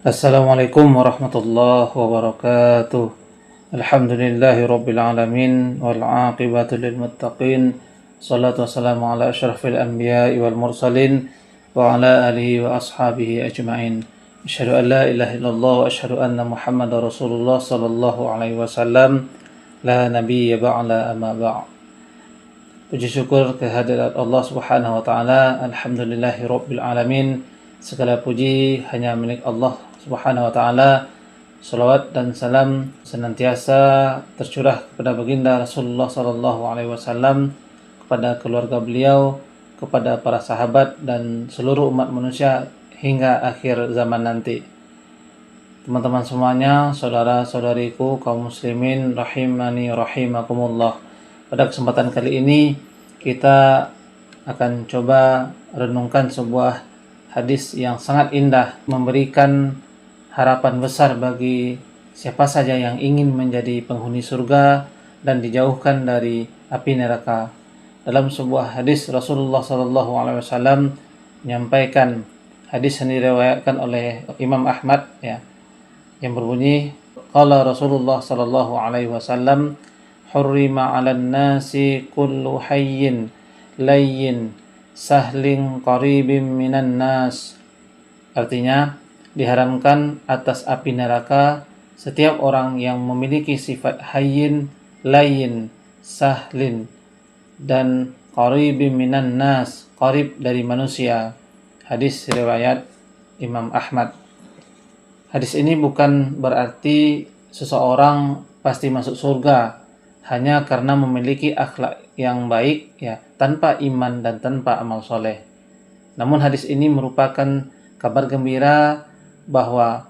Assalamualaikum warahmatullahi wabarakatuh. Alhamdulillahi rabbil alamin wal aqibatu lil muttaqin. Salatu wassalamu ala asyrafil anbiya'i wal mursalin wa ala alihi wa ashabihi ajma'in. Asyhadu an la ilaha illallah wa asyhadu anna Muhammadar Rasulullah sallallahu alaihi wasallam. La nabiyya ba'da amma ba'. Puji syukur kehadirat Allah Subhanahu wa taala. Alhamdulillahi rabbil alamin. Segala puji hanya milik Allah Subhanahu wa taala. Salawat dan salam senantiasa tercurah kepada baginda Rasulullah sallallahu alaihi wasallam, kepada keluarga beliau, kepada para sahabat dan seluruh umat manusia hingga akhir zaman nanti. Teman-teman semuanya, saudara-saudariku kaum muslimin rahimani rahimakumullah. Pada kesempatan kali ini kita akan coba renungkan sebuah hadis yang sangat indah, memberikan harapan besar bagi siapa saja yang ingin menjadi penghuni surga dan dijauhkan dari api neraka. Dalam sebuah hadis Rasulullah sallallahu alaihi wasallam menyampaikan, hadis yang diriwayatkan oleh Imam Ahmad yang berbunyi, qala Rasulullah sallallahu alaihi wasallam, hurrima 'alan nasi kullu hayyin layyin sahlin qaribin minan nas. Artinya, diharamkan atas api neraka setiap orang yang memiliki sifat hayyin, layyin, sahlin, dan qaribin minan nas, qarib dari manusia. Hadis riwayat Imam Ahmad. Hadis ini bukan berarti seseorang pasti masuk surga hanya karena memiliki akhlak yang baik tanpa iman dan tanpa amal soleh. Namun hadis ini merupakan kabar gembira bahwa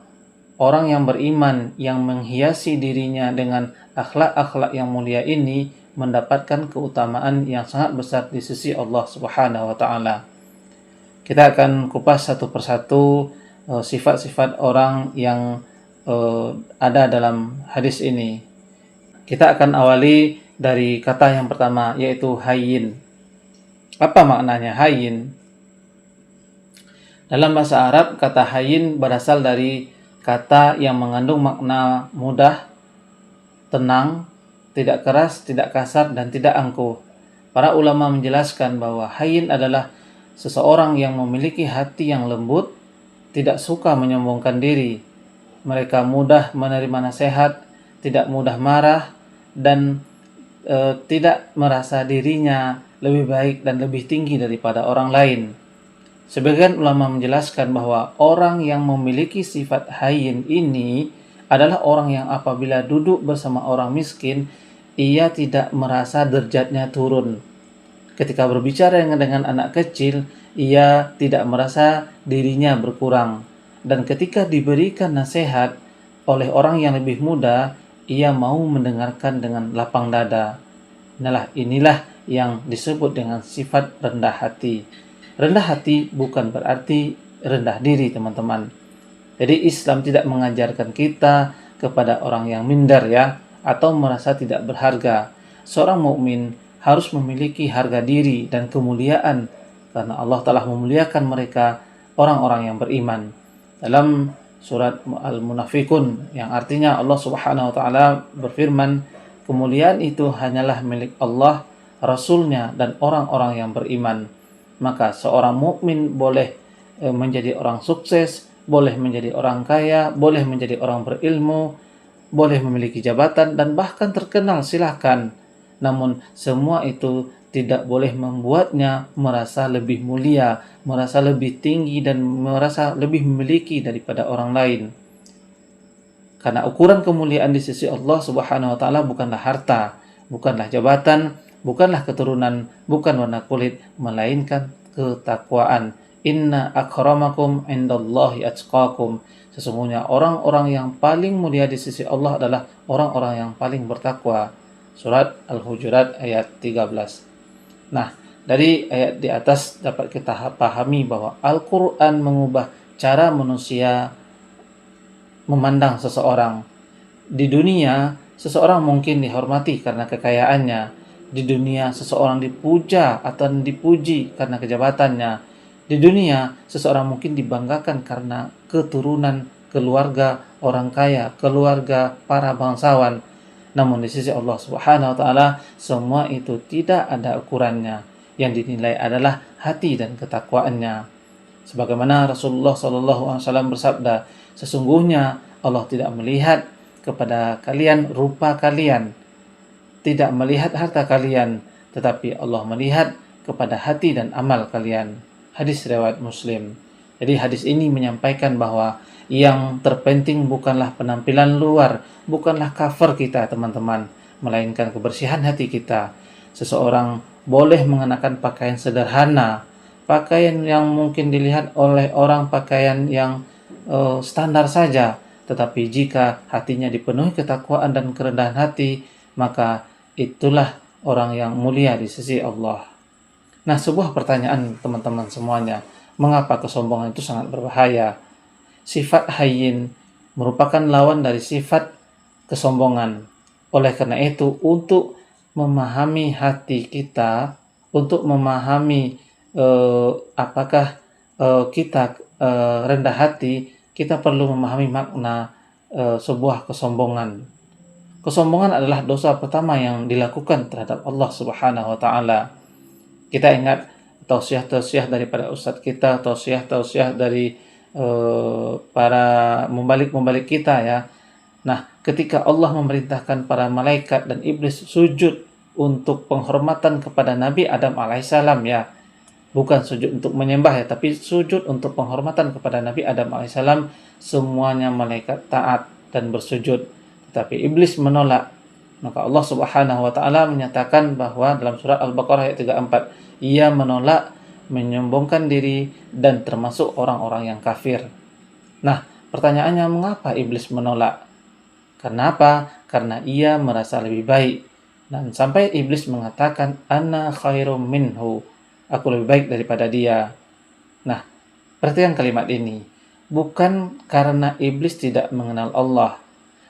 orang yang beriman yang menghiasi dirinya dengan akhlak-akhlak yang mulia ini mendapatkan keutamaan yang sangat besar di sisi Allah Subhanahu wa taala. Kita akan kupas satu persatu sifat-sifat orang yang ada dalam hadis ini. Kita akan awali dari kata yang pertama, yaitu hayyin. Apa maknanya hayyin? Dalam bahasa Arab, kata hayyin berasal dari kata yang mengandung makna mudah, tenang, tidak keras, tidak kasar, dan tidak angkuh. Para ulama menjelaskan bahwa hayyin adalah seseorang yang memiliki hati yang lembut, tidak suka menyombongkan diri. Mereka mudah menerima nasihat, tidak mudah marah, dan tidak merasa dirinya lebih baik dan lebih tinggi daripada orang lain. Sebagian ulama menjelaskan bahwa orang yang memiliki sifat hayyin ini adalah orang yang apabila duduk bersama orang miskin, ia tidak merasa derajatnya turun. Ketika berbicara dengan anak kecil, ia tidak merasa dirinya berkurang. Dan ketika diberikan nasihat oleh orang yang lebih muda, ia mau mendengarkan dengan lapang dada. Inilah yang disebut dengan sifat rendah hati. Rendah hati bukan berarti rendah diri, teman-teman. Jadi Islam tidak mengajarkan kita kepada orang yang minder atau merasa tidak berharga. Seorang mukmin harus memiliki harga diri dan kemuliaan karena Allah telah memuliakan mereka, orang-orang yang beriman. Dalam surat Al-Munafikun, yang artinya Allah Subhanahu wa taala berfirman, kemuliaan itu hanyalah milik Allah, Rasulnya, dan orang-orang yang beriman. Maka seorang mukmin boleh menjadi orang sukses, boleh menjadi orang kaya, boleh menjadi orang berilmu, boleh memiliki jabatan, dan bahkan terkenal, silahkan. Namun semua itu tidak boleh membuatnya merasa lebih mulia, merasa lebih tinggi, dan merasa lebih memiliki daripada orang lain. Karena ukuran kemuliaan di sisi Allah Subhanahu wa taala bukanlah harta, bukanlah jabatan, bukanlah keturunan, bukan warna kulit, melainkan ketakwaan. Inna akramakum indallahi atqakum. Sesungguhnya orang-orang yang paling mulia di sisi Allah adalah orang-orang yang paling bertakwa. Surat Al-Hujurat ayat 13. Nah, dari ayat di atas dapat kita pahami bahwa Al-Quran mengubah cara manusia memandang seseorang. Di dunia, seseorang mungkin dihormati karena kekayaannya. Di dunia, seseorang dipuja atau dipuji karena kejabatannya. Di dunia, seseorang mungkin dibanggakan karena keturunan keluarga orang kaya, keluarga para bangsawan. Namun di sisi Allah Subhanahu wa taala semua itu tidak ada ukurannya. Yang dinilai adalah hati dan ketakwaannya. Sebagaimana Rasulullah SAW bersabda, sesungguhnya Allah tidak melihat kepada kalian rupa kalian, tidak melihat harta kalian, tetapi Allah melihat kepada hati dan amal kalian. Hadis riwayat Muslim. Jadi hadis ini menyampaikan bahwa yang terpenting bukanlah penampilan luar, bukanlah cover kita teman-teman, melainkan kebersihan hati kita. Seseorang boleh mengenakan pakaian sederhana, pakaian yang mungkin dilihat oleh orang pakaian yang standar saja, tetapi jika hatinya dipenuhi ketakwaan dan kerendahan hati, maka itulah orang yang mulia di sisi Allah. Nah, sebuah pertanyaan teman-teman semuanya, mengapa kesombongan itu sangat berbahaya? Sifat hayyin merupakan lawan dari sifat kesombongan. Oleh karena itu, untuk memahami hati kita, untuk memahami apakah kita rendah hati, kita perlu memahami makna sebuah kesombongan. Kesombongan adalah dosa pertama yang dilakukan terhadap Allah Subhanahu wa taala. Kita ingat tausiah-tausiah daripada ustadz kita, tausiah-tausiah dari para membalik kita ya. Nah, ketika Allah memerintahkan para malaikat dan iblis sujud untuk penghormatan kepada Nabi Adam alaihissalam ya, bukan sujud untuk menyembah ya, tapi sujud untuk penghormatan kepada Nabi Adam alaihissalam, semuanya malaikat taat dan bersujud, tetapi iblis menolak. Maka Allah Subhanahu wa taala menyatakan bahwa dalam surat Al-Baqarah ayat 34, ia menolak, menyombongkan diri dan termasuk orang-orang yang kafir. Nah, pertanyaannya, mengapa iblis menolak? Kenapa? Karena ia merasa lebih baik. Dan sampai iblis mengatakan, ana khairum minhu, aku lebih baik daripada dia. Nah, perhatikan kalimat ini. Bukan karena iblis tidak mengenal Allah,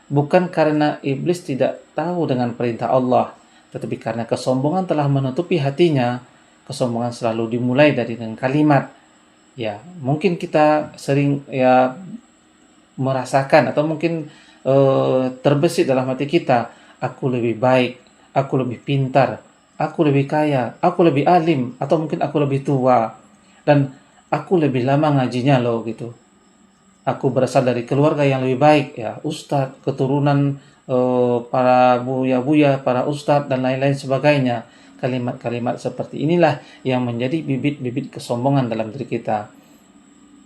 bukan karena iblis tidak tahu dengan perintah Allah, tetapi karena kesombongan telah menutupi hatinya. Kesombongan selalu dimulai dari dengan kalimat. Ya, mungkin kita sering ya merasakan atau mungkin terbesit dalam hati kita, aku lebih baik, aku lebih pintar, aku lebih kaya, aku lebih alim, atau mungkin aku lebih tua, dan aku lebih lama ngajinya loh gitu. Aku berasal dari keluarga yang lebih baik ya, ustadz, keturunan para buya-buya, para ustadz dan lain-lain sebagainya. Kalimat-kalimat seperti inilah yang menjadi bibit-bibit kesombongan dalam diri kita.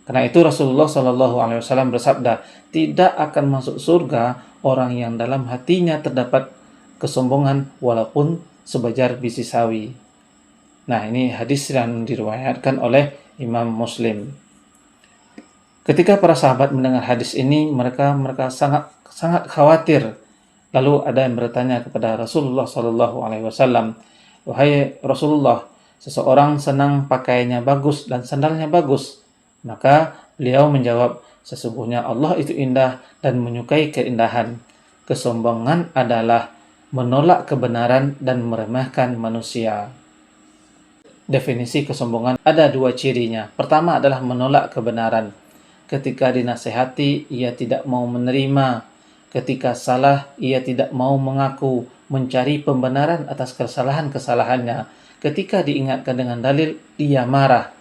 Karena itu Rasulullah SAW bersabda, tidak akan masuk surga orang yang dalam hatinya terdapat kesombongan walaupun sebajar biji sawi. Nah, ini hadis yang diriwayatkan oleh Imam Muslim. Ketika para sahabat mendengar hadis ini, mereka sangat khawatir. Lalu ada yang bertanya kepada Rasulullah SAW, wahai Rasulullah, seseorang senang pakaiannya bagus dan sandalnya bagus. Maka beliau menjawab, sesungguhnya Allah itu indah dan menyukai keindahan. Kesombongan adalah menolak kebenaran dan meremehkan manusia. Definisi kesombongan ada dua cirinya. Pertama adalah menolak kebenaran. Ketika dinasehati, ia tidak mau menerima. Ketika salah, ia tidak mau mengaku, mencari pembenaran atas kesalahan-kesalahannya. Ketika diingatkan dengan dalil, dia marah.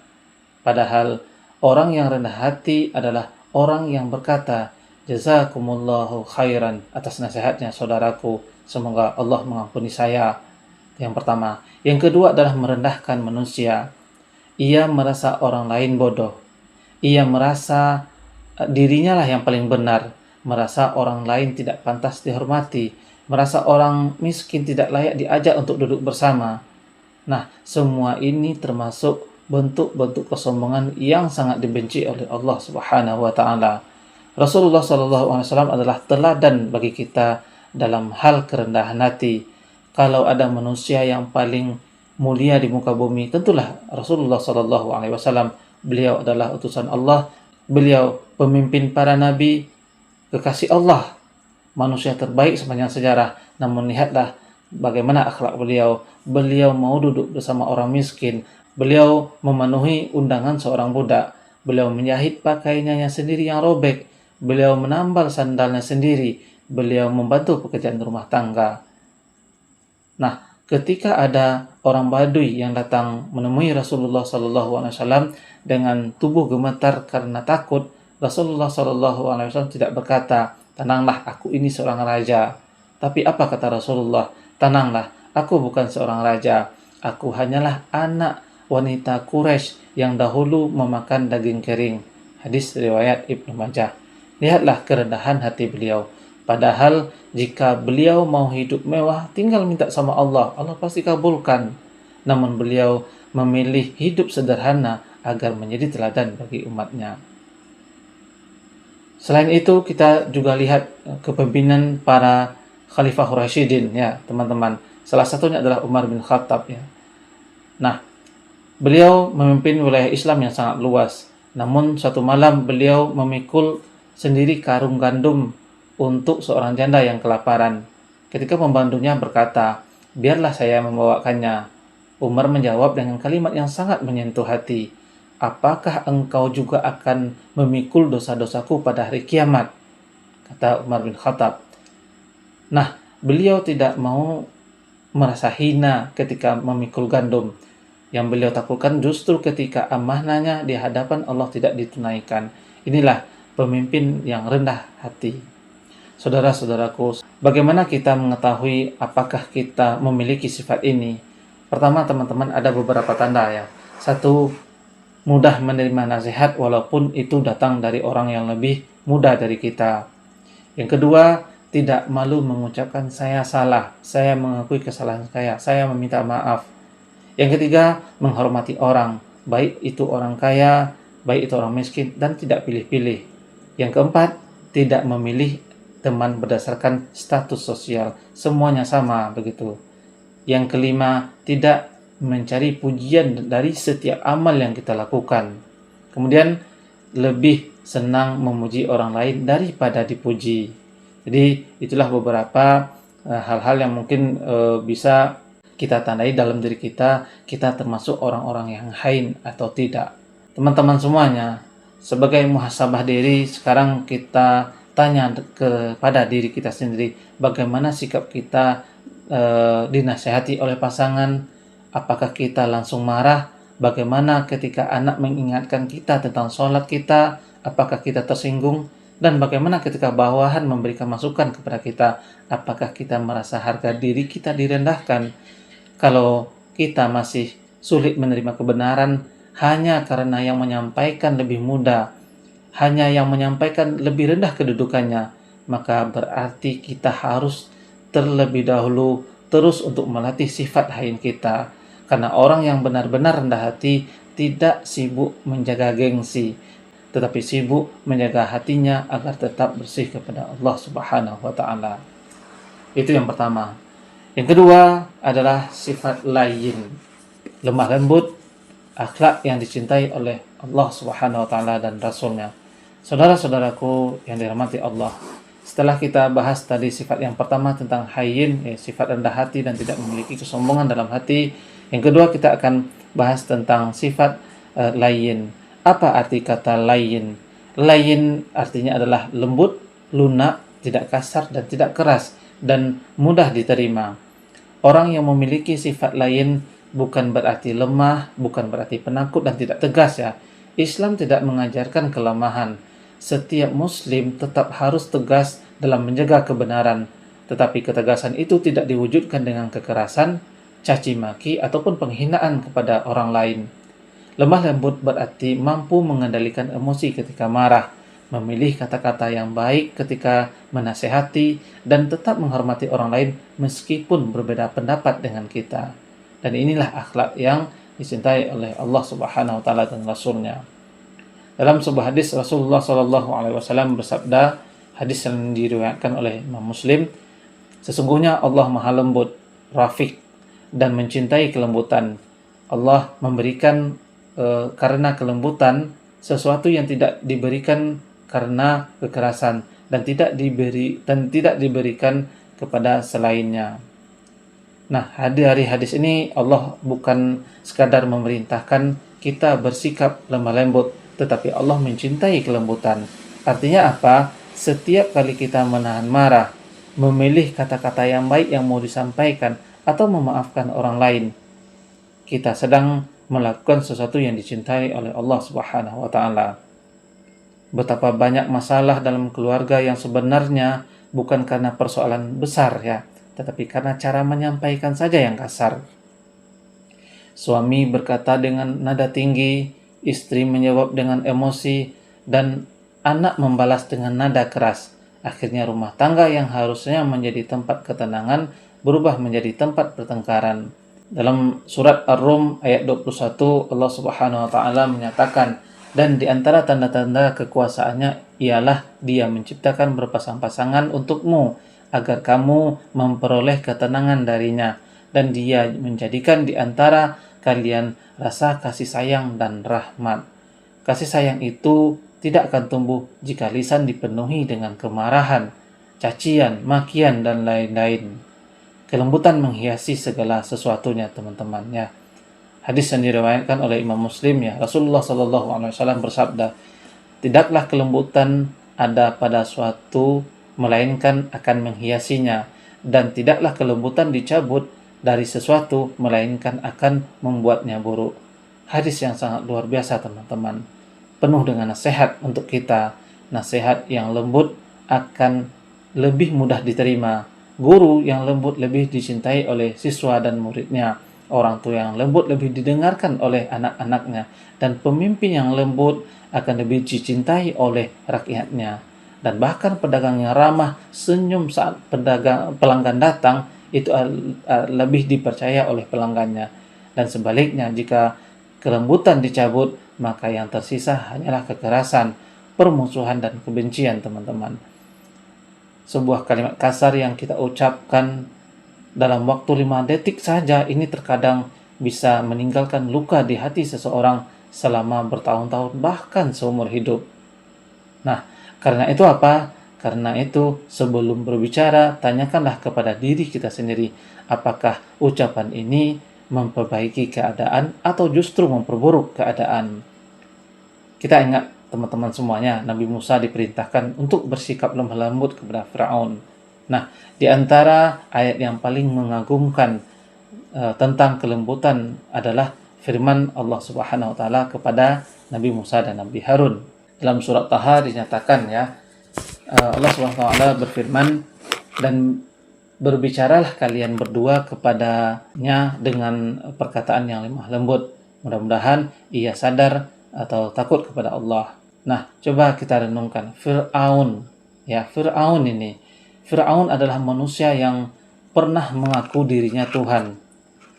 Padahal orang yang rendah hati adalah orang yang berkata, jazakumullahu khairan, atas nasihatnya saudaraku, semoga Allah mengampuni saya. Yang pertama. Yang kedua adalah merendahkan manusia. Ia merasa orang lain bodoh. Ia merasa dirinya lah yang paling benar. Merasa orang lain tidak pantas dihormati. Merasa orang miskin tidak layak diajak untuk duduk bersama. Nah, semua ini termasuk bentuk-bentuk kesombongan yang sangat dibenci oleh Allah Subhanahu wa taala. Rasulullah SAW adalah teladan bagi kita dalam hal kerendahan hati. Kalau ada manusia yang paling mulia di muka bumi, tentulah Rasulullah SAW. Beliau adalah utusan Allah, beliau pemimpin para nabi, kekasih Allah, manusia terbaik sepanjang sejarah. Namun lihatlah bagaimana akhlak beliau. Beliau mau duduk bersama orang miskin. Beliau memenuhi undangan seorang budak. Beliau menjahit pakaiannya sendiri yang robek. beliau menambal sandalnya sendiri, beliau membantu pekerjaan rumah tangga. Nah, ketika ada orang Baduy yang datang menemui Rasulullah SAW dengan tubuh gemetar karena takut, Rasulullah SAW tidak berkata, "Tenanglah, aku ini seorang raja." Tapi apa kata Rasulullah? "Tenanglah, aku bukan seorang raja. Aku hanyalah anak wanita Quraisy yang dahulu memakan daging kering." Hadis riwayat Ibnu Majah. Lihatlah kerendahan hati beliau. Padahal jika beliau mau hidup mewah, tinggal minta sama Allah, Allah pasti kabulkan. Namun beliau memilih hidup sederhana agar menjadi teladan bagi umatnya. Selain itu, kita juga lihat kepemimpinan para Khalifah Rasyidin, ya teman-teman. Salah satunya adalah Umar bin Khattab, ya. Nah, beliau memimpin wilayah Islam yang sangat luas. Namun suatu malam beliau memikul sendiri karung gandum untuk seorang janda yang kelaparan. Ketika pembantunya berkata, "Biarlah saya membawakannya." Umar menjawab dengan kalimat yang sangat menyentuh hati, "Apakah engkau juga akan memikul dosa-dosaku pada hari kiamat?" Kata Umar bin Khattab. Nah, beliau tidak mau merasa hina ketika memikul gandum. Yang beliau takutkan justru ketika amanahnya di hadapan Allah tidak ditunaikan. Inilah pemimpin yang rendah hati. Saudara-saudaraku, bagaimana kita mengetahui apakah kita memiliki sifat ini? Pertama, teman-teman, ada beberapa tanda, ya. Satu, mudah menerima nasihat walaupun itu datang dari orang yang lebih muda dari kita. Yang kedua, tidak malu mengucapkan saya salah, saya mengakui kesalahan saya meminta maaf. Yang ketiga, menghormati orang, baik itu orang kaya, baik itu orang miskin, dan tidak pilih-pilih. Yang keempat, tidak memilih teman berdasarkan status sosial, semuanya sama begitu. Yang kelima, tidak mencari pujian dari setiap amal yang kita lakukan. Kemudian, lebih senang memuji orang lain daripada dipuji. Jadi, itulah beberapa hal-hal yang mungkin bisa kita tandai dalam diri kita termasuk orang-orang yang hain atau tidak. Teman-teman semuanya, sebagai muhasabah diri, sekarang kita tanya kepada diri kita sendiri, bagaimana sikap kita dinasihati oleh pasangan? Apakah kita langsung marah? Bagaimana ketika anak mengingatkan kita tentang sholat kita? Apakah kita tersinggung? Dan bagaimana ketika bawahan memberikan masukan kepada kita? Apakah kita merasa harga diri kita direndahkan? Kalau kita masih sulit menerima kebenaran hanya karena yang menyampaikan lebih muda, hanya yang menyampaikan lebih rendah kedudukannya, maka berarti kita harus terlebih dahulu terus untuk melatih sifat hain kita. Karena orang yang benar-benar rendah hati tidak sibuk menjaga gengsi, tetapi sibuk menjaga hatinya agar tetap bersih kepada Allah Subhanahu wa Ta'ala. Itu yang pertama. Yang kedua adalah sifat layin, lemah lembut, akhlak yang dicintai oleh Allah Subhanahu wa Ta'ala dan Rasulnya. Saudara-saudaraku yang dirahmati Allah, setelah kita bahas tadi sifat yang pertama tentang hayyin, sifat rendah hati dan tidak memiliki kesombongan dalam hati. Yang kedua, kita akan bahas tentang sifat layyin. Apa arti kata layyin? Layyin artinya adalah lembut, lunak, tidak kasar dan tidak keras, dan mudah diterima. Orang yang memiliki sifat layyin bukan berarti lemah, bukan berarti penakut dan tidak tegas, ya. Islam tidak mengajarkan kelemahan. Setiap muslim tetap harus tegas dalam menjaga kebenaran, tetapi ketegasan itu tidak diwujudkan dengan kekerasan, caci maki ataupun penghinaan kepada orang lain. Lemah lembut berarti mampu mengendalikan emosi ketika marah, memilih kata-kata yang baik ketika menasehati, dan tetap menghormati orang lain meskipun berbeda pendapat dengan kita. Dan inilah akhlak yang dicintai oleh Allah Subhanahu wa Ta'ala dan Rasulnya. Dalam sebuah hadis, Rasulullah SAW bersabda, hadis yang diriwayatkan oleh Imam Muslim, sesungguhnya Allah Maha Lembut, Rafiq, dan mencintai kelembutan. Allah memberikan karena kelembutan sesuatu yang tidak diberikan karena kekerasan, dan tidak diberikan kepada selainnya. Nah, dari hadis ini Allah bukan sekadar memerintahkan kita bersikap lemah lembut, tetapi Allah mencintai kelembutan. Artinya apa? Setiap kali kita menahan marah, memilih kata-kata yang baik yang mau disampaikan, atau memaafkan orang lain, kita sedang melakukan sesuatu yang dicintai oleh Allah Subhanahu wa taala. Betapa banyak masalah dalam keluarga yang sebenarnya bukan karena persoalan besar ya, tetapi karena cara menyampaikan saja yang kasar. Suami berkata dengan nada tinggi, istri menjawab dengan emosi, dan anak membalas dengan nada keras. Akhirnya rumah tangga yang harusnya menjadi tempat ketenangan berubah menjadi tempat pertengkaran. Dalam surat Ar-Rum ayat 21, Allah Subhanahu wa taala menyatakan, dan di antara tanda-tanda kekuasaannya ialah Dia menciptakan berpasang-pasangan untukmu agar kamu memperoleh ketenangan darinya, dan Dia menjadikan di antara kalian rasa kasih sayang dan rahmat. Kasih sayang itu tidak akan tumbuh jika lisan dipenuhi dengan kemarahan, cacian, makian, dan lain-lain. Kelembutan menghiasi segala sesuatunya, teman-teman ya. Hadis yang diriwayatkan oleh Imam Muslim ya, Rasulullah Shallallahu Alaihi Wasallam bersabda, tidaklah kelembutan ada pada suatu melainkan akan menghiasinya, dan tidaklah kelembutan dicabut dari sesuatu melainkan akan membuatnya buruk. Hadis yang sangat luar biasa, teman-teman, penuh dengan nasihat untuk kita. Nasihat yang lembut akan lebih mudah diterima. Guru yang lembut lebih dicintai oleh siswa dan muridnya. Orang tua yang lembut lebih didengarkan oleh anak-anaknya, dan pemimpin yang lembut akan lebih dicintai oleh rakyatnya. Dan bahkan pedagang yang ramah senyum saat pelanggan datang itu lebih dipercaya oleh pelanggannya. Dan sebaliknya, jika kelembutan dicabut, maka yang tersisa hanyalah kekerasan, permusuhan, dan kebencian, teman-teman. Sebuah kalimat kasar yang kita ucapkan dalam waktu 5 detik saja ini terkadang bisa meninggalkan luka di hati seseorang selama bertahun-tahun, bahkan seumur hidup. Nah, karena itu apa? Karena itu sebelum berbicara, tanyakanlah kepada diri kita sendiri, apakah ucapan ini memperbaiki keadaan atau justru memperburuk keadaan. Kita ingat, teman-teman semuanya, Nabi Musa diperintahkan untuk bersikap lemah lembut kepada Firaun. Nah, di antara ayat yang paling mengagumkan tentang kelembutan adalah firman Allah Subhanahu wa taala kepada Nabi Musa dan Nabi Harun. Dalam surat Taha dinyatakan ya, Allah Subhanahu wa taala berfirman, dan berbicaralah kalian berdua kepadanya dengan perkataan yang lemah lembut. Mudah-mudahan ia sadar atau takut kepada Allah. Nah, coba kita renungkan Fir'aun. Ya, Fir'aun adalah manusia yang pernah mengaku dirinya Tuhan,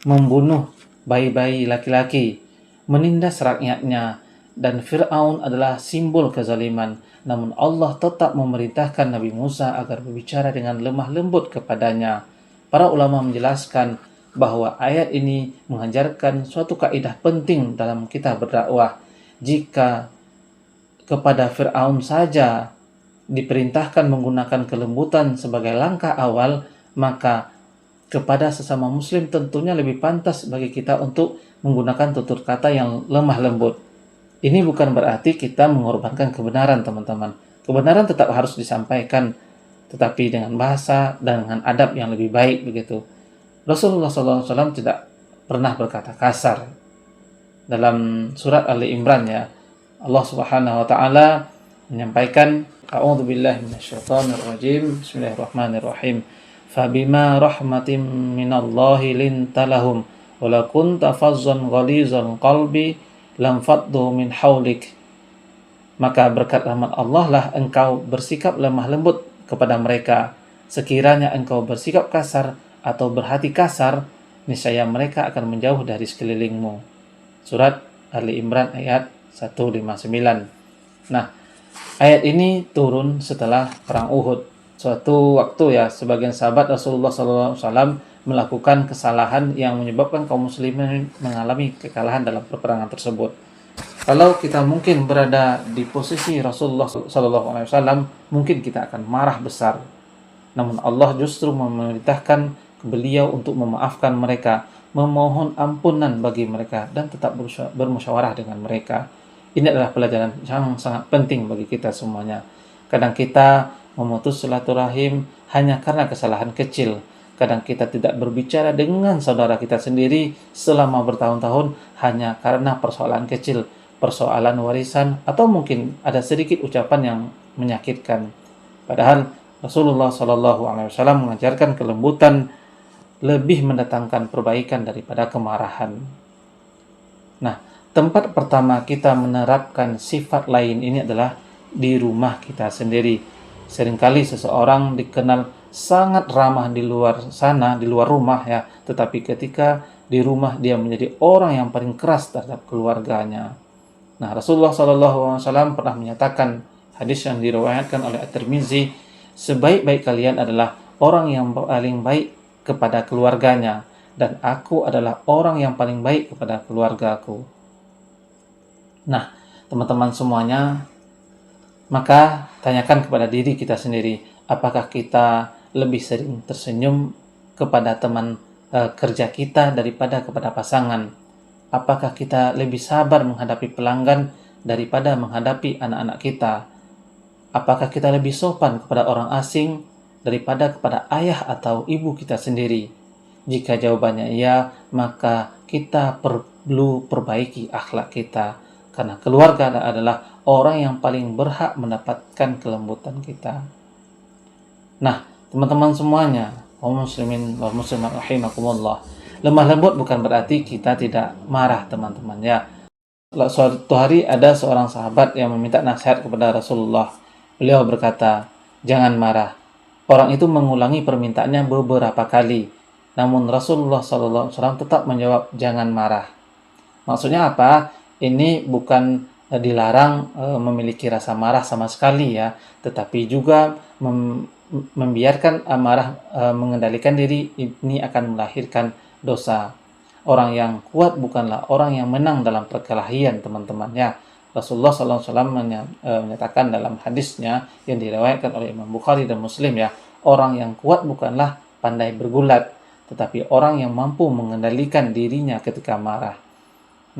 membunuh bayi-bayi laki-laki, menindas rakyatnya, dan Fir'aun adalah simbol kezaliman. Namun Allah tetap memerintahkan Nabi Musa agar berbicara dengan lemah lembut kepadanya. Para ulama menjelaskan bahwa ayat ini mengajarkan suatu kaidah penting dalam kita berdakwah. Jika kepada Fir'aun saja diperintahkan menggunakan kelembutan sebagai langkah awal, maka kepada sesama muslim tentunya lebih pantas bagi kita untuk menggunakan tutur kata yang lemah lembut. Ini bukan berarti kita mengorbankan kebenaran, teman-teman. Kebenaran tetap harus disampaikan, tetapi dengan bahasa dan dengan adab yang lebih baik begitu. Rasulullah SAW tidak pernah berkata kasar. Dalam surat Ali Imran ya, Allah Subhanahu wa taala menyampaikan, A'udzubillahi minasyaitonirrajim. Bismillahirrahmanirrahim. Fabima rahmatin minallahi lintalahum wala kunta fazzan ghalizal qalbi lam faddu min haulik. Maka berkat rahmat Allah lah engkau bersikap lemah lembut kepada mereka. Sekiranya engkau bersikap kasar atau berhati kasar, niscaya mereka akan menjauh dari sekelilingmu. Surat Ali Imran ayat 159. Nah, ayat ini turun setelah perang Uhud. Suatu waktu ya, sebagian sahabat Rasulullah SAW melakukan kesalahan yang menyebabkan kaum muslimin mengalami kekalahan dalam peperangan tersebut. Kalau kita mungkin berada di posisi Rasulullah SAW, mungkin kita akan marah besar. Namun Allah justru memerintahkan beliau untuk memaafkan mereka, memohon ampunan bagi mereka, dan tetap bermusyawarah dengan mereka. Ini adalah pelajaran yang sangat penting bagi kita semuanya. Kadang kita memutus silaturahim hanya karena kesalahan kecil. Kadang kita tidak berbicara dengan saudara kita sendiri selama bertahun-tahun hanya karena persoalan kecil, persoalan warisan, atau mungkin ada sedikit ucapan yang menyakitkan. Padahal Rasulullah SAW mengajarkan kelembutan lebih mendatangkan perbaikan daripada kemarahan. Nah, tempat pertama kita menerapkan sifat lain ini adalah di rumah kita sendiri. Seringkali seseorang dikenal sangat ramah di luar sana, di luar rumah ya, tetapi ketika di rumah dia menjadi orang yang paling keras terhadap keluarganya. Nah, Rasulullah SAW pernah menyatakan, hadis yang diriwayatkan oleh At-Tirmizi, sebaik-baik kalian adalah orang yang paling baik kepada keluarganya, dan aku adalah orang yang paling baik kepada keluargaku. Nah, teman-teman semuanya, maka tanyakan kepada diri kita sendiri, apakah kita lebih sering tersenyum kepada teman kerja kita daripada kepada pasangan? Apakah kita lebih sabar menghadapi pelanggan daripada menghadapi anak-anak kita? Apakah kita lebih sopan kepada orang asing daripada kepada ayah atau ibu kita sendiri? Jika jawabannya iya, maka kita perlu perbaiki akhlak kita, karena keluarga adalah orang yang paling berhak mendapatkan kelembutan kita. Nah, teman-teman semuanya, kaum muslimin wal muslimat rahimakumullah, lemah lembut bukan berarti kita tidak marah, teman-teman ya. Suatu hari ada seorang sahabat yang meminta nasihat kepada Rasulullah. Beliau berkata, "Jangan marah." Orang itu mengulangi permintaannya beberapa kali, namun Rasulullah SAW tetap menjawab, "Jangan marah." Maksudnya apa? Ini bukan dilarang memiliki rasa marah sama sekali ya, tetapi juga membiarkan amarah mengendalikan diri ini akan melahirkan dosa. Orang yang kuat bukanlah orang yang menang dalam perkelahian, teman-teman ya. Rasulullah SAW menyatakan dalam hadisnya yang diriwayatkan oleh Imam Bukhari dan Muslim ya, orang yang kuat bukanlah pandai bergulat, tetapi orang yang mampu mengendalikan dirinya ketika marah.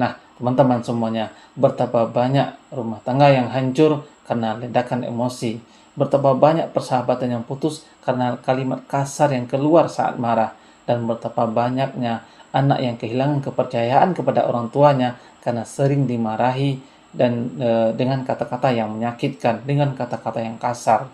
Nah, teman-teman semuanya, betapa banyak rumah tangga yang hancur karena ledakan emosi, betapa banyak persahabatan yang putus karena kalimat kasar yang keluar saat marah, dan betapa banyaknya anak yang kehilangan kepercayaan kepada orang tuanya karena sering dimarahi dan dengan kata-kata yang menyakitkan, dengan kata-kata yang kasar.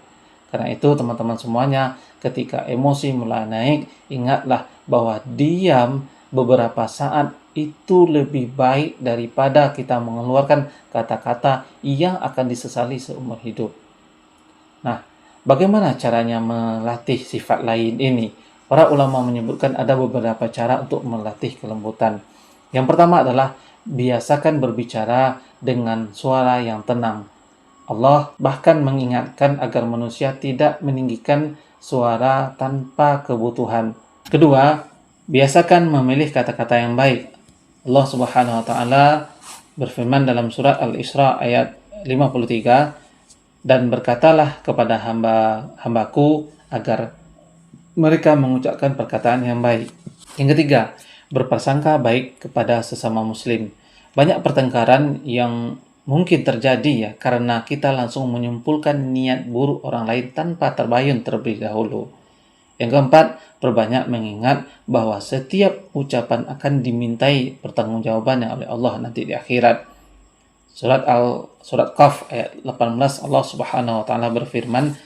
Karena itu teman-teman semuanya, ketika emosi mulai naik, ingatlah bahwa diam beberapa saat itu lebih baik daripada kita mengeluarkan kata-kata yang akan disesali seumur hidup. Nah, bagaimana caranya melatih sifat lain ini? Para ulama menyebutkan ada beberapa cara untuk melatih kelembutan. Yang pertama adalah biasakan berbicara dengan suara yang tenang. Allah bahkan mengingatkan agar manusia tidak meninggikan suara tanpa kebutuhan. Kedua, biasakan memilih kata-kata yang baik. Allah Subhanahu wa taala berfirman dalam surat Al-Isra ayat 53, dan berkatalah kepada hamba-hambaku agar mereka mengucapkan perkataan yang baik. Yang ketiga, berprasangka baik kepada sesama muslim. Banyak pertengkaran yang mungkin terjadi ya karena kita langsung menyimpulkan niat buruk orang lain tanpa terbayun terlebih dahulu. Yang keempat, perbanyak mengingat bahwa setiap ucapan akan dimintai pertanggungjawabannya oleh Allah nanti di akhirat. Surat Qaf ayat 18, Allah Subhanahu wa taala berfirman,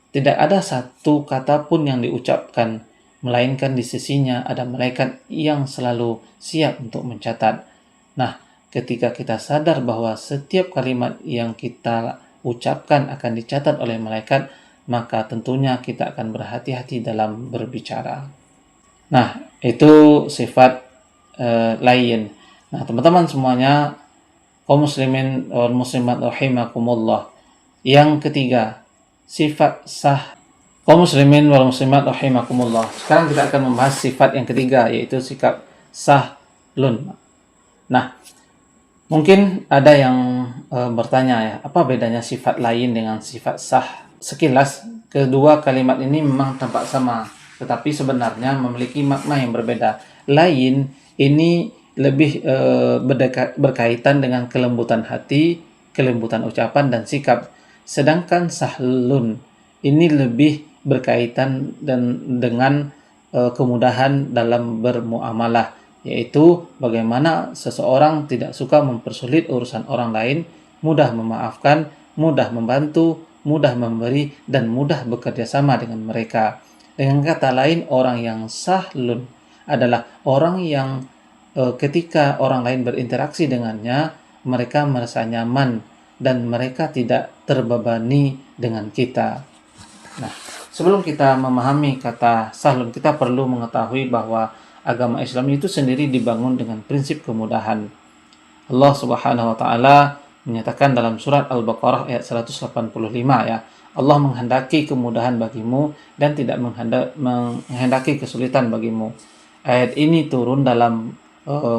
tidak ada satu kata pun yang diucapkan, melainkan di sisinya ada malaikat yang selalu siap untuk mencatat. Nah, ketika kita sadar bahwa setiap kalimat yang kita ucapkan akan dicatat oleh malaikat, maka tentunya kita akan berhati-hati dalam berbicara. Nah, itu sifat lain. Nah, teman-teman semuanya, kaum muslimin wal muslimat rahimakumullah. Yang ketiga, sifat sah. Kaum muslimin wal muslimat rahimakumullah. Sekarang kita akan membahas sifat yang ketiga, yaitu sikap sahlun. Nah, mungkin ada yang bertanya ya, apa bedanya sifat lain dengan sifat sah? Sekilas, kedua kalimat ini memang tampak sama, tetapi sebenarnya memiliki makna yang berbeda. Lain ini lebih berkaitan dengan kelembutan hati, kelembutan ucapan dan sikap. Sedangkan sahlun ini lebih berkaitan dengan kemudahan dalam bermuamalah, yaitu bagaimana seseorang tidak suka mempersulit urusan orang lain, mudah memaafkan, mudah membantu, mudah memberi, dan mudah bekerja sama dengan mereka. Dengan kata lain, orang yang sahlun adalah orang yang ketika orang lain berinteraksi dengannya, mereka merasa nyaman dan mereka tidak terbebani dengan kita. Nah, sebelum kita memahami kata sahlun, kita perlu mengetahui bahwa agama Islam itu sendiri dibangun dengan prinsip kemudahan. Allah Subhanahu wa taala menyatakan dalam surat Al-Baqarah ayat 185 ya, Allah menghendaki kemudahan bagimu dan tidak menghendaki kesulitan bagimu. Ayat ini turun dalam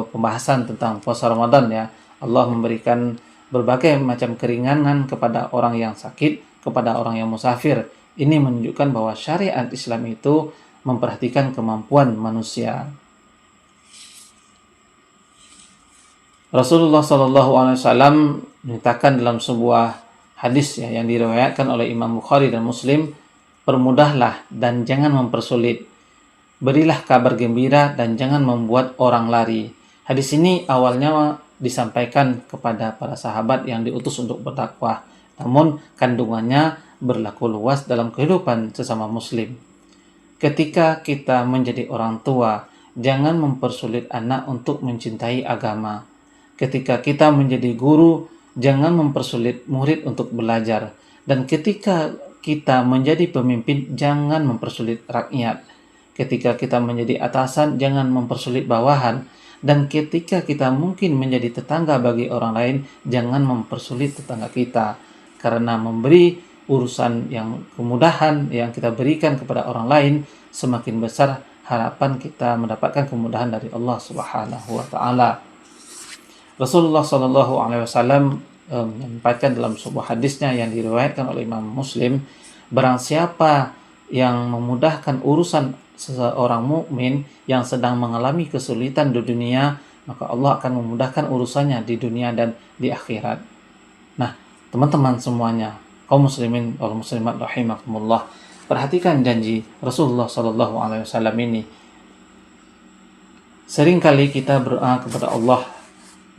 pembahasan tentang puasa Ramadan ya. Allah memberikan berbagai macam keringanan kepada orang yang sakit, kepada orang yang musafir. Ini menunjukkan bahwa syariat Islam itu memperhatikan kemampuan manusia. Rasulullah Shallallahu Alaihi Wasallam menyatakan dalam sebuah hadis ya, yang diriwayatkan oleh Imam Bukhari dan Muslim, permudahlah dan jangan mempersulit, berilah kabar gembira dan jangan membuat orang lari. Hadis ini awalnya disampaikan kepada para sahabat yang diutus untuk berdakwah, namun kandungannya berlaku luas dalam kehidupan sesama muslim. Ketika kita menjadi orang tua, jangan mempersulit anak untuk mencintai agama. Ketika kita menjadi guru, jangan mempersulit murid untuk belajar. Dan ketika kita menjadi pemimpin, jangan mempersulit rakyat. Ketika kita menjadi atasan, jangan mempersulit bawahan. Dan ketika kita mungkin menjadi tetangga bagi orang lain, jangan mempersulit tetangga kita. Karena memberi urusan yang kemudahan yang kita berikan kepada orang lain, semakin besar harapan kita mendapatkan kemudahan dari Allah Subhanahu wa taala. Rasulullah Shallallahu alaihi wasallam menyampaikan dalam sebuah hadisnya yang diriwayatkan oleh Imam Muslim, barang siapa yang memudahkan urusan seseorang mukmin yang sedang mengalami kesulitan di dunia, maka Allah akan memudahkan urusannya di dunia dan di akhirat. Nah, teman-teman semuanya, kaum muslimin wal muslimat rahimakumullah, perhatikan janji Rasulullah Shallallahu alaihi wasallam ini. Seringkali kita berdoa kepada Allah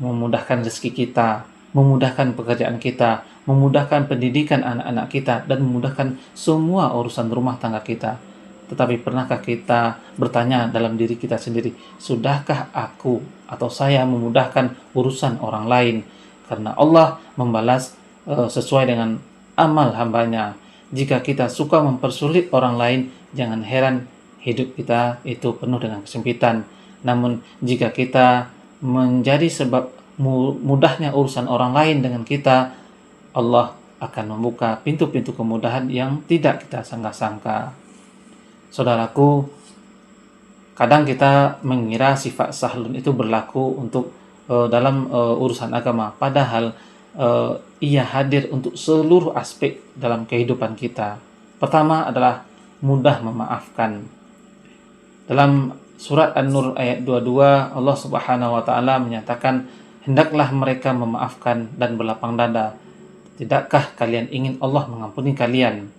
memudahkan rezeki kita, memudahkan pekerjaan kita, memudahkan pendidikan anak-anak kita, dan memudahkan semua urusan rumah tangga kita. Tetapi pernahkah kita bertanya dalam diri kita sendiri, sudahkah aku atau saya memudahkan urusan orang lain? Karena Allah membalas sesuai dengan amal hambanya. Jika kita suka mempersulit orang lain, jangan heran hidup kita itu penuh dengan kesempitan. Namun jika kita menjadi sebab mudahnya urusan orang lain dengan kita, Allah akan membuka pintu-pintu kemudahan yang tidak kita sangka-sangka. Saudaraku, kadang kita mengira sifat sahlun itu berlaku untuk dalam urusan agama, padahal ia hadir untuk seluruh aspek dalam kehidupan kita. Pertama adalah mudah memaafkan. Dalam surat An-Nur ayat 22, Allah Subhanahu wa taala menyatakan, hendaklah mereka memaafkan dan berlapang dada. Tidakkah kalian ingin Allah mengampuni kalian?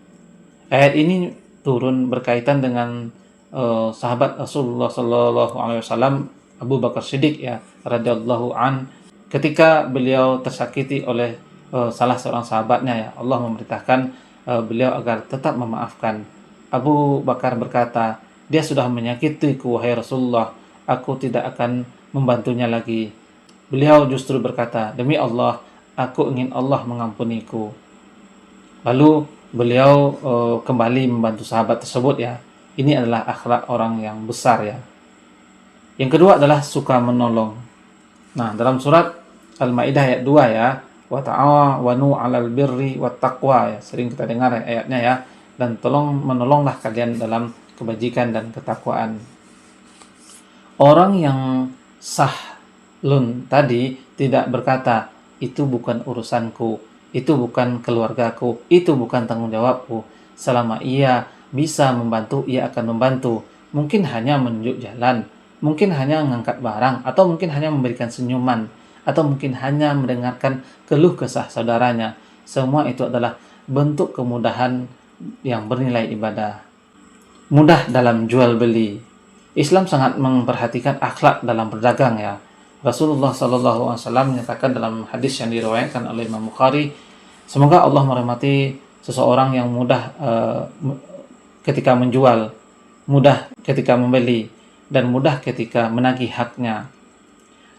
Ayat ini turun berkaitan dengan sahabat Rasulullah Sallallahu Alaihi Wasallam, Abu Bakar Siddiq ya, radhiyallahu an, ketika beliau tersakiti oleh salah seorang sahabatnya ya, Allah memerintahkan beliau agar tetap memaafkan. Abu Bakar berkata, dia sudah menyakitiku wahai Rasulullah, aku tidak akan membantunya lagi. Beliau justru berkata, demi Allah, aku ingin Allah mengampuniku. Lalu beliau kembali membantu sahabat tersebut ya. Ini adalah akhlak orang yang besar ya. Yang kedua adalah suka menolong. Nah, dalam surat Al-Maidah ayat 2 ya, wa ta'awanu 'alal birri wat taqwa ya. Sering kita dengar ayatnya ya. Dan menolonglah kalian dalam kebajikan dan ketakwaan. Orang yang sahlun tadi tidak berkata, itu bukan urusanku, itu bukan keluargaku, itu bukan tanggung jawabku. Selama ia bisa membantu, ia akan membantu. Mungkin hanya menunjuk jalan, mungkin hanya mengangkat barang, atau mungkin hanya memberikan senyuman, atau mungkin hanya mendengarkan keluh kesah saudaranya. Semua itu adalah bentuk kemudahan yang bernilai ibadah. Mudah dalam jual beli. Islam sangat memperhatikan akhlak dalam berdagang ya. Rasulullah SAW menyatakan dalam hadis yang diriwayatkan oleh Imam Bukhari, semoga Allah merahmati seseorang yang mudah ketika menjual, mudah ketika membeli, dan mudah ketika menagih haknya.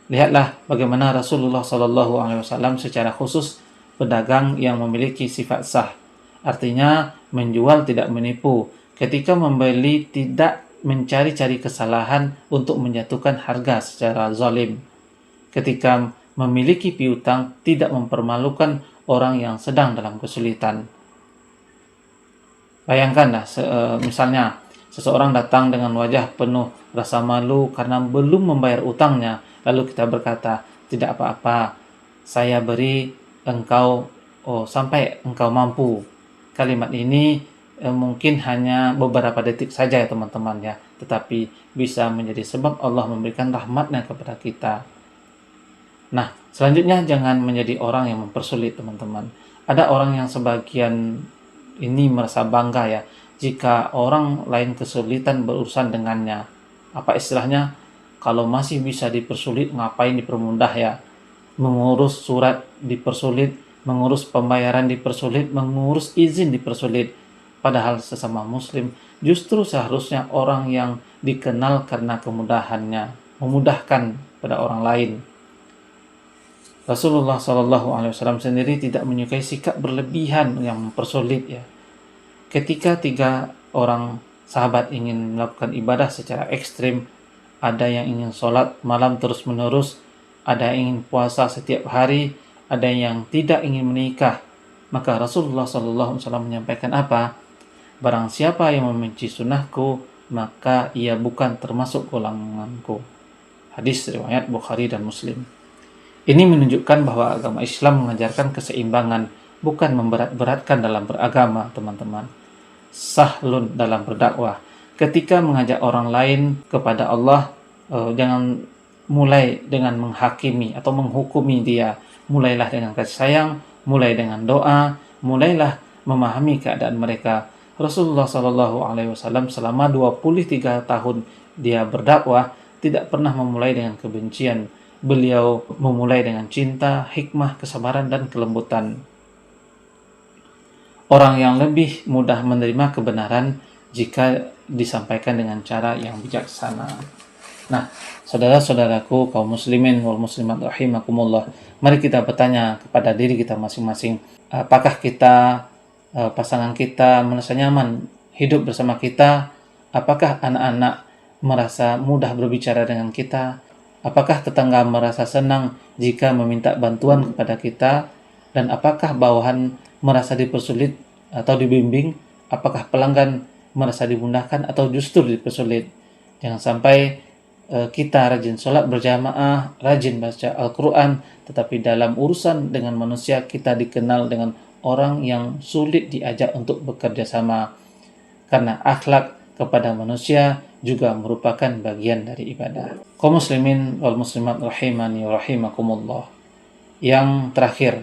Lihatlah bagaimana Rasulullah SAW secara khusus pedagang yang memiliki sifat sah. Artinya menjual tidak menipu, ketika membeli tidak mencari-cari kesalahan untuk menjatuhkan harga secara zalim. Ketika memiliki piutang tidak mempermalukan orang yang sedang dalam kesulitan. Bayangkanlah misalnya seseorang datang dengan wajah penuh rasa malu karena belum membayar utangnya, lalu kita berkata, tidak apa-apa, saya beri engkau sampai engkau mampu. Kalimat ini mungkin hanya beberapa detik saja ya teman-teman ya, tetapi bisa menjadi sebab Allah memberikan rahmatnya kepada kita. Nah, selanjutnya jangan menjadi orang yang mempersulit teman-teman. Ada orang yang sebagian ini merasa bangga ya, jika orang lain kesulitan berurusan dengannya. Apa istilahnya? Kalau masih bisa dipersulit, ngapain dipermudah ya? Mengurus surat dipersulit, mengurus pembayaran dipersulit, mengurus izin dipersulit. Padahal sesama muslim justru seharusnya orang yang dikenal karena kemudahannya, memudahkan pada orang lain. Rasulullah SAW sendiri tidak menyukai sikap berlebihan yang mempersulit ya. Ketika 3 orang sahabat ingin melakukan ibadah secara ekstrim, ada yang ingin sholat malam terus-menerus, ada yang ingin puasa setiap hari, ada yang tidak ingin menikah. Maka Rasulullah SAW menyampaikan apa? Barang siapa yang membenci sunnahku, maka ia bukan termasuk golonganku. Hadis riwayat Bukhari dan Muslim. Ini menunjukkan bahwa agama Islam mengajarkan keseimbangan, bukan memberat-beratkan dalam beragama, teman-teman. Sahlun dalam berdakwah. Ketika mengajak orang lain kepada Allah, jangan mulai dengan menghakimi atau menghukumi dia. Mulailah dengan kasih sayang, mulai dengan doa, mulailah memahami keadaan mereka. Rasulullah SAW selama 23 tahun dia berdakwah tidak pernah memulai dengan kebencian. Beliau memulai dengan cinta, hikmah, kesabaran, dan kelembutan. Orang yang lebih mudah menerima kebenaran jika disampaikan dengan cara yang bijaksana. Nah, saudara-saudaraku kaum muslimin wal muslimat rahimakumullah, mari kita bertanya kepada diri kita masing-masing, apakah kita, pasangan kita merasa nyaman hidup bersama kita? Apakah anak-anak merasa mudah berbicara dengan kita? Apakah tetangga merasa senang jika meminta bantuan kepada kita? Dan apakah bawahan merasa dipersulit atau dibimbing? Apakah pelanggan merasa dimudahkan atau justru dipersulit? Jangan sampai kita rajin sholat berjamaah, rajin baca Al-Quran, tetapi dalam urusan dengan manusia kita dikenal dengan orang yang sulit diajak untuk bekerja sama. Karena akhlak kepada manusia juga merupakan bagian dari ibadah. Kaum muslimin wal muslimat rahimani wa rahimakumullah. Yang terakhir,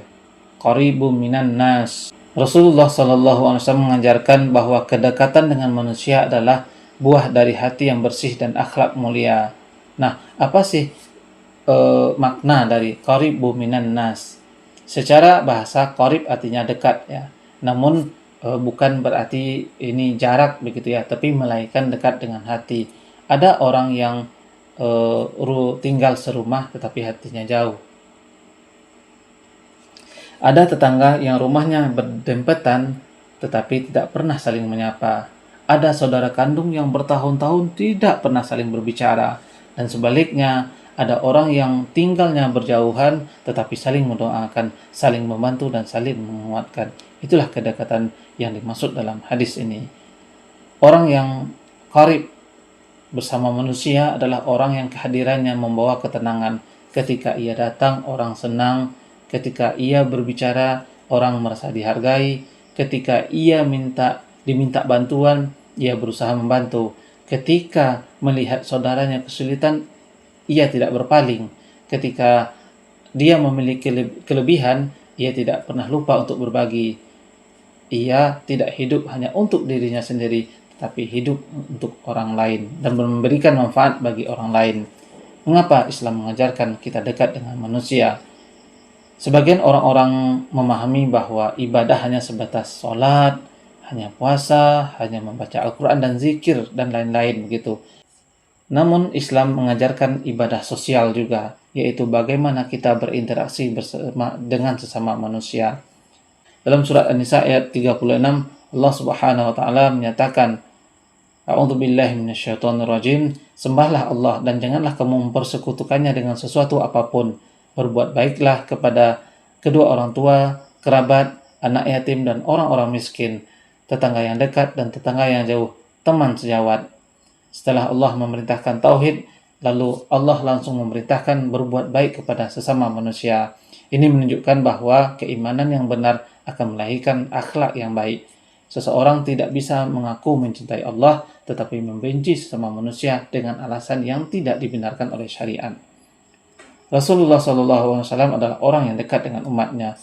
qaribun minan nas. Rasulullah SAW mengajarkan bahwa kedekatan dengan manusia adalah buah dari hati yang bersih dan akhlak mulia. Nah, apa sih makna dari qaribun minan nas? Secara bahasa qarib artinya dekat ya. Namun bukan berarti ini jarak begitu ya, tapi melainkan dekat dengan hati. Ada orang yang tinggal serumah tetapi hatinya jauh. Ada tetangga yang rumahnya berdempetan tetapi tidak pernah saling menyapa. Ada saudara kandung yang bertahun-tahun tidak pernah saling berbicara. Dan sebaliknya, ada orang yang tinggalnya berjauhan tetapi saling mendoakan, saling membantu dan saling menguatkan. Itulah kedekatan yang dimaksud dalam hadis ini. Orang yang qarib bersama manusia adalah orang yang kehadirannya membawa ketenangan. Ketika ia datang, orang senang. Ketika ia berbicara, orang merasa dihargai. Ketika ia diminta bantuan, ia berusaha membantu. Ketika melihat saudaranya kesulitan, ia tidak berpaling. Ketika dia memiliki kelebihan, ia tidak pernah lupa untuk berbagi. ia tidak hidup hanya untuk dirinya sendiri, tetapi hidup untuk orang lain dan memberikan manfaat bagi orang lain. Mengapa Islam mengajarkan kita dekat dengan manusia? Sebagian orang-orang memahami bahwa ibadah hanya sebatas sholat, hanya puasa, hanya membaca Al-Quran dan zikir, dan lain-lain begitu. Namun Islam mengajarkan ibadah sosial juga, yaitu bagaimana kita berinteraksi dengan sesama manusia. Dalam surat An-Nisa ayat 36, Allah Subhanahu wa taala menyatakan, A'udzubillahi minasyaitonirrajim, sembahlah Allah dan janganlah kamu mempersekutukannya dengan sesuatu apapun. Berbuat baiklah kepada kedua orang tua, kerabat, anak yatim dan orang-orang miskin, tetangga yang dekat dan tetangga yang jauh, teman sejawat. Setelah Allah memerintahkan tauhid, lalu Allah langsung memerintahkan berbuat baik kepada sesama manusia. Ini menunjukkan bahwa keimanan yang benar akan melahirkan akhlak yang baik. Seseorang tidak bisa mengaku mencintai Allah tetapi membenci sesama manusia dengan alasan yang tidak dibenarkan oleh syariat. Rasulullah SAW adalah orang yang dekat dengan umatnya.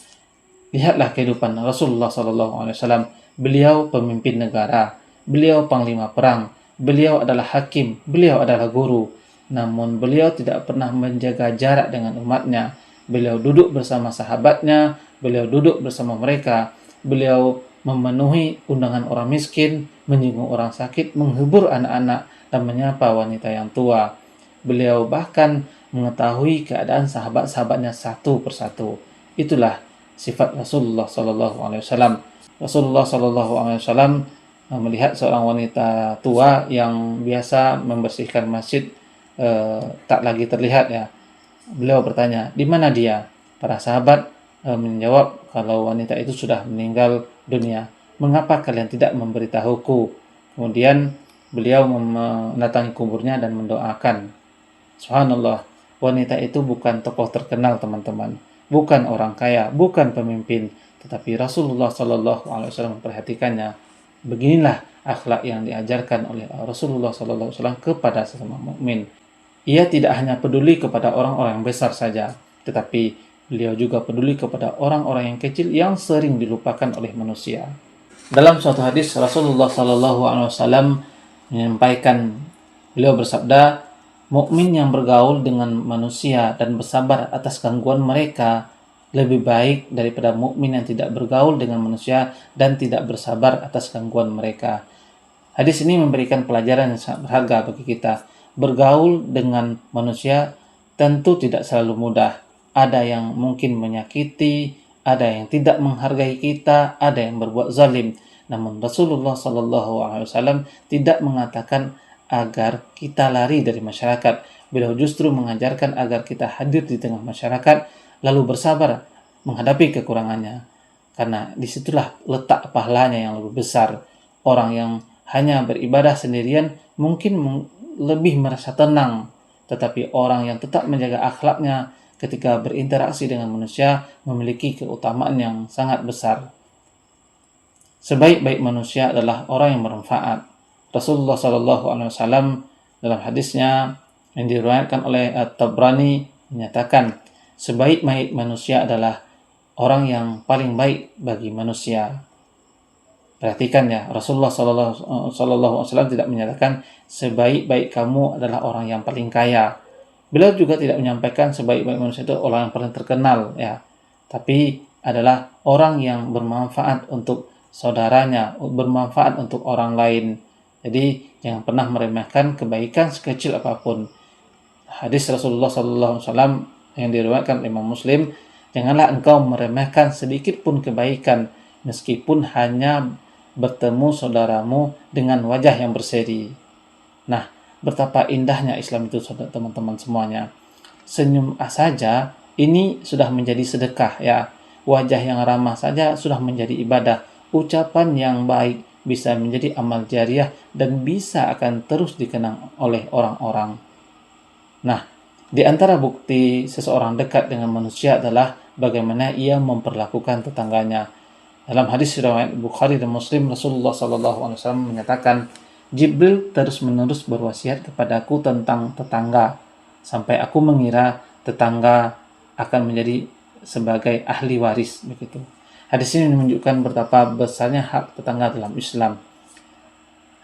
Lihatlah kehidupan Rasulullah SAW. Beliau pemimpin negara, beliau panglima perang, beliau adalah hakim, beliau adalah guru. Namun beliau tidak pernah menjaga jarak dengan umatnya. Beliau duduk bersama sahabatnya, beliau duduk bersama mereka, beliau memenuhi undangan orang miskin, menyinggung orang sakit, menghibur anak-anak, dan menyapa wanita yang tua. Beliau bahkan mengetahui keadaan sahabat-sahabatnya satu persatu. Itulah sifat Rasulullah SAW. Rasulullah SAW melihat seorang wanita tua yang biasa membersihkan masjid tak lagi terlihat ya. Beliau bertanya, di mana dia? Para sahabat menjawab kalau wanita itu sudah meninggal dunia. Mengapa kalian tidak memberitahuku? Kemudian beliau mendatangi kuburnya dan mendoakan. Subhanallah, wanita itu bukan tokoh terkenal teman-teman, bukan orang kaya, bukan pemimpin, tetapi Rasulullah SAW memperhatikannya. Beginilah akhlak yang diajarkan oleh Rasulullah SAW kepada sesama mukmin. Ia tidak hanya peduli kepada orang-orang yang besar saja, tetapi beliau juga peduli kepada orang-orang yang kecil yang sering dilupakan oleh manusia. Dalam suatu hadis Rasulullah SAW menyampaikan, beliau bersabda, mukmin yang bergaul dengan manusia dan bersabar atas gangguan mereka lebih baik daripada mukmin yang tidak bergaul dengan manusia dan tidak bersabar atas gangguan mereka. Hadis ini memberikan pelajaran yang sangat berharga bagi kita. Bergaul dengan manusia tentu tidak selalu mudah. Ada yang mungkin menyakiti, ada yang tidak menghargai kita, ada yang berbuat zalim. Namun Rasulullah SAW tidak mengatakan agar kita lari dari masyarakat. Beliau justru mengajarkan agar kita hadir di tengah masyarakat, lalu bersabar menghadapi kekurangannya. Karena disitulah letak pahalanya yang lebih besar. Orang yang hanya beribadah sendirian mungkin lebih merasa tenang, tetapi orang yang tetap menjaga akhlaknya ketika berinteraksi dengan manusia memiliki keutamaan yang sangat besar. Sebaik-baik manusia adalah orang yang bermanfaat. Rasulullah SAW dalam hadisnya yang diriwayatkan oleh At-Tabrani menyatakan, sebaik-baik manusia adalah orang yang paling baik bagi manusia. Perhatikan ya, Rasulullah SAW tidak menyatakan sebaik-baik kamu adalah orang yang paling kaya. Beliau juga tidak menyampaikan sebaik-baik manusia itu orang yang paling terkenal ya, tapi adalah orang yang bermanfaat untuk saudaranya, bermanfaat untuk orang lain. Jadi jangan pernah meremehkan kebaikan sekecil apapun. Hadis Rasulullah SAW yang diriwayatkan Imam Muslim, janganlah engkau meremehkan sedikit pun kebaikan meskipun hanya bertemu saudaramu dengan wajah yang berseri. Nah, betapa indahnya Islam itu teman-teman semuanya. Senyum saja ini sudah menjadi sedekah ya. Wajah yang ramah saja sudah menjadi ibadah. Ucapan yang baik bisa menjadi amal jariah dan bisa akan terus dikenang oleh orang-orang. Nah, di antara bukti seseorang dekat dengan manusia adalah bagaimana ia memperlakukan tetangganya. Dalam hadis riwayat Bukhari dan Muslim, Rasulullah SAW menyatakan, Jibril terus-menerus berwasiat kepadaku tentang tetangga, sampai aku mengira tetangga akan menjadi sebagai ahli waris begitu. Hadis ini menunjukkan betapa besarnya hak tetangga dalam Islam.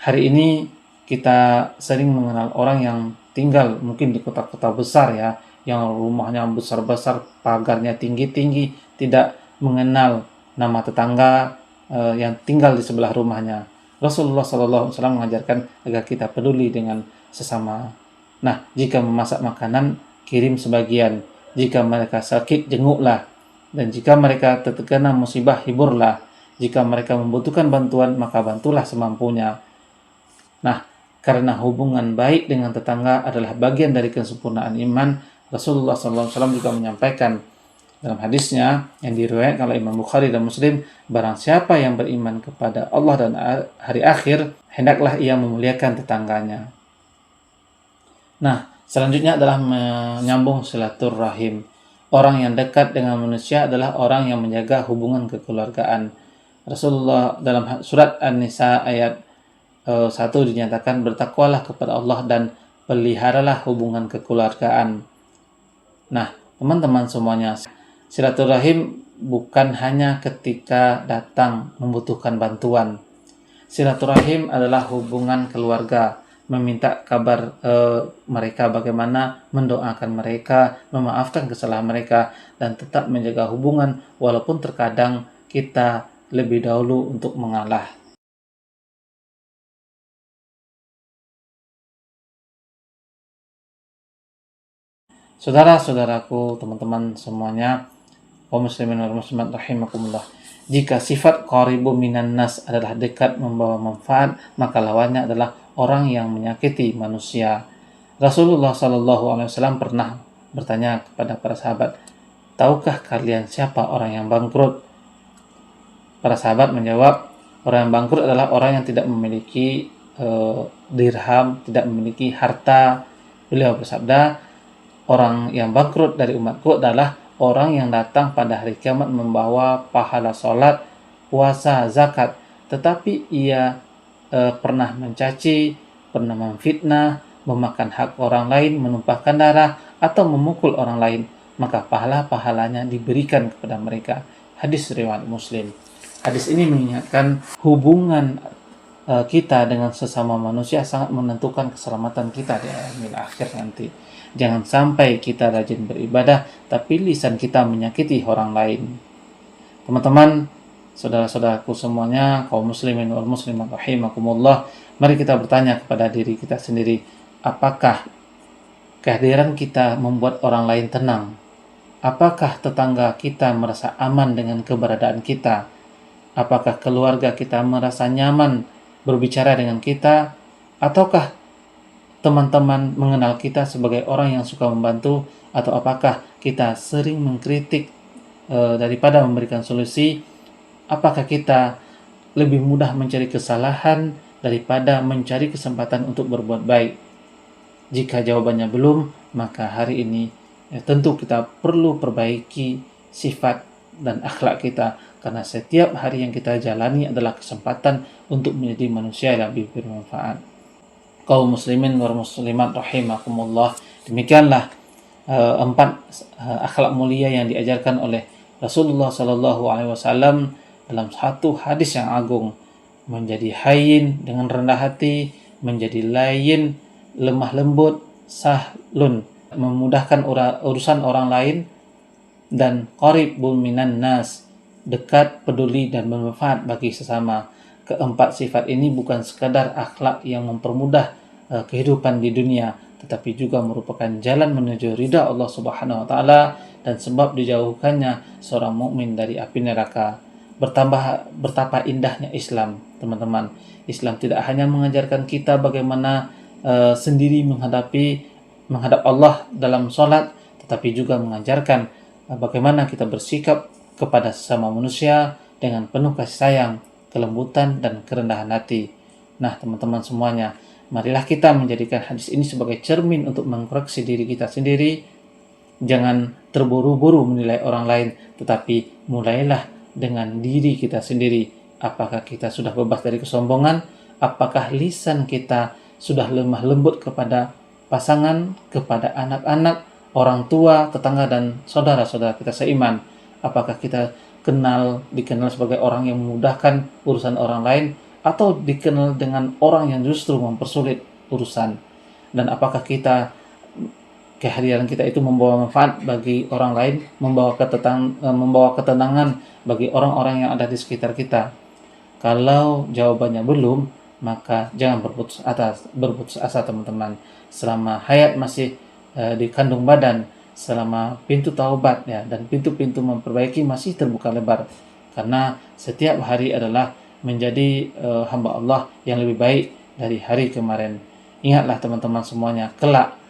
Hari ini kita sering mengenal orang yang tinggal mungkin di kota-kota besar ya, yang rumahnya besar-besar, pagarnya tinggi-tinggi, tidak mengenal nama tetangga yang tinggal di sebelah rumahnya. Rasulullah SAW mengajarkan agar kita peduli dengan sesama. Nah, jika memasak makanan, kirim sebagian. Jika mereka sakit, jenguklah. Dan jika mereka terkena musibah, hiburlah. Jika mereka membutuhkan bantuan, maka bantulah semampunya. Nah, karena hubungan baik dengan tetangga adalah bagian dari kesempurnaan iman, Rasulullah SAW juga menyampaikan dalam hadisnya yang diriwayatkan oleh Imam Bukhari dan Muslim, barang siapa yang beriman kepada Allah dan hari akhir, hendaklah ia memuliakan tetangganya. Nah, selanjutnya adalah menyambung silaturahim. Orang yang dekat dengan manusia adalah orang yang menjaga hubungan kekeluargaan. Rasulullah dalam surat An-Nisa ayat 1 dinyatakan, bertakwalah kepada Allah dan peliharalah hubungan kekeluargaan. Nah, teman-teman semuanya, silaturahim bukan hanya ketika datang membutuhkan bantuan. Silaturahim adalah hubungan keluarga, meminta kabar mereka bagaimana, mendoakan mereka, memaafkan kesalahan mereka, dan tetap menjaga hubungan walaupun terkadang kita lebih dahulu untuk mengalah. Saudara-saudaraku, teman-teman semuanya, kaum muslimin wal muslimat rahimakumullah. Jika sifat qaribu minan nas adalah dekat membawa manfaat, maka lawannya adalah orang yang menyakiti manusia. Rasulullah SAW pernah bertanya kepada para sahabat, tahukah kalian siapa orang yang bangkrut? Para sahabat menjawab, orang yang bangkrut adalah orang yang tidak memiliki dirham, tidak memiliki harta. Beliau bersabda, orang yang bangkrut dari umatku adalah orang yang datang pada hari kiamat membawa pahala sholat, puasa, zakat, tetapi ia pernah mencaci, pernah memfitnah, memakan hak orang lain, menumpahkan darah, atau memukul orang lain, maka pahala-pahalanya diberikan kepada mereka. Hadis riwayat Muslim. Hadis ini mengingatkan hubungan kita dengan sesama manusia sangat menentukan keselamatan kita di akhir nanti. Jangan sampai kita rajin beribadah, tapi lisan kita menyakiti orang lain. Teman-teman, saudara-saudaraku semuanya, kaum muslimin wal muslimat rahimakumullah, mari kita bertanya kepada diri kita sendiri, apakah kehadiran kita membuat orang lain tenang? Apakah tetangga kita merasa aman dengan keberadaan kita? Apakah keluarga kita merasa nyaman berbicara dengan kita? Ataukah teman-teman mengenal kita sebagai orang yang suka membantu, atau apakah kita sering mengkritik daripada memberikan solusi? Apakah kita lebih mudah mencari kesalahan daripada mencari kesempatan untuk berbuat baik? Jika jawabannya belum, maka hari ini tentu kita perlu perbaiki sifat dan akhlak kita, karena setiap hari yang kita jalani adalah kesempatan untuk menjadi manusia yang lebih bermanfaat. Kaum muslimin wal muslimat rahimakumullah, demikianlah 4 akhlak mulia yang diajarkan oleh Rasulullah SAW dalam satu hadis yang agung. Menjadi hayyin dengan rendah hati, menjadi layyin lemah lembut, sahlun memudahkan urusan orang lain, dan qaribun minan nas dekat, peduli, dan bermanfaat bagi sesama. Keempat sifat ini bukan sekadar akhlak yang mempermudah kehidupan di dunia, tetapi juga merupakan jalan menuju ridha Allah Subhanahu wa taala dan sebab dijauhkannya seorang mukmin dari api neraka. Betapa indahnya Islam, teman-teman. Islam tidak hanya mengajarkan kita bagaimana sendiri menghadap Allah dalam sholat, tetapi juga mengajarkan bagaimana kita bersikap kepada sesama manusia dengan penuh kasih sayang, kelembutan, dan kerendahan hati. Nah, teman-teman semuanya, marilah kita menjadikan hadis ini sebagai cermin untuk mengkoreksi diri kita sendiri. Jangan terburu-buru menilai orang lain, tetapi mulailah dengan diri kita sendiri. Apakah kita sudah bebas dari kesombongan? Apakah lisan kita sudah lemah lembut kepada pasangan, kepada anak-anak, orang tua, tetangga, dan saudara-saudara kita seiman? Apakah kita dikenal sebagai orang yang memudahkan urusan orang lain, atau dikenal dengan orang yang justru mempersulit urusan? Dan apakah kehadiran kita itu membawa manfaat bagi orang lain, membawa ketenangan bagi orang-orang yang ada di sekitar kita? Kalau jawabannya belum, maka jangan berputus asa teman-teman. Selama hayat masih di kandung badan, selama pintu taubat ya dan pintu-pintu memperbaiki masih terbuka lebar, karena setiap hari adalah menjadi hamba Allah yang lebih baik dari hari kemarin. Ingatlah teman-teman semuanya, kelak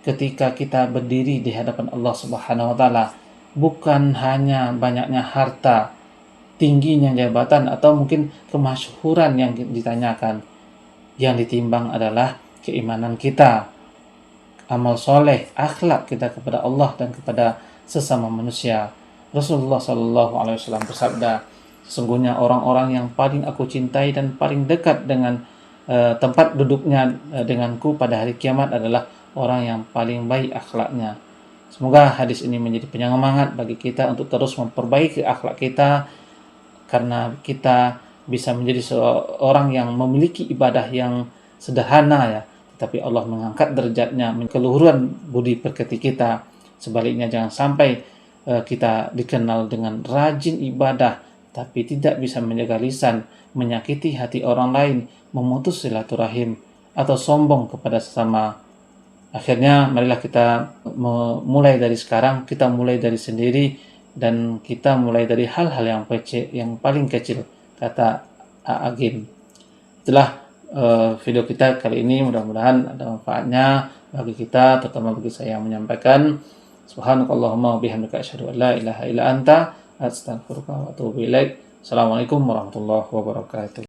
ketika kita berdiri di hadapan Allah Subhanahu wa taala, bukan hanya banyaknya harta, tingginya jabatan, atau mungkin kemasyhuran yang ditanyakan. Yang ditimbang adalah keimanan kita, amal soleh, akhlak kita kepada Allah dan kepada sesama manusia. Rasulullah Shallallahu Alaihi Wasallam bersabda, sesungguhnya orang-orang yang paling aku cintai dan paling dekat dengan tempat duduknya denganku pada hari kiamat adalah orang yang paling baik akhlaknya. Semoga hadis ini menjadi penyemangat bagi kita untuk terus memperbaiki akhlak kita, karena kita bisa menjadi seorang yang memiliki ibadah yang sederhana ya, tetapi Allah mengangkat derajatnya, keluhuran budi pekerti kita. Sebaliknya jangan sampai kita dikenal dengan rajin ibadah tapi tidak bisa menjaga lisan, menyakiti hati orang lain, memutus silaturahim, atau sombong kepada sesama. Akhirnya marilah kita mulai dari sekarang, kita mulai dari sendiri, dan kita mulai dari hal-hal yang paling kecil, kata Agim. Itulah video kita kali ini, mudah-mudahan ada manfaatnya bagi kita, terutama bagi saya yang menyampaikan. Subhanakallahumma wa bihamdika asyhadu an la ilaha illa anta astaghfiruka wa atubu ilaik. Assalamualaikum warahmatullahi wabarakatuh.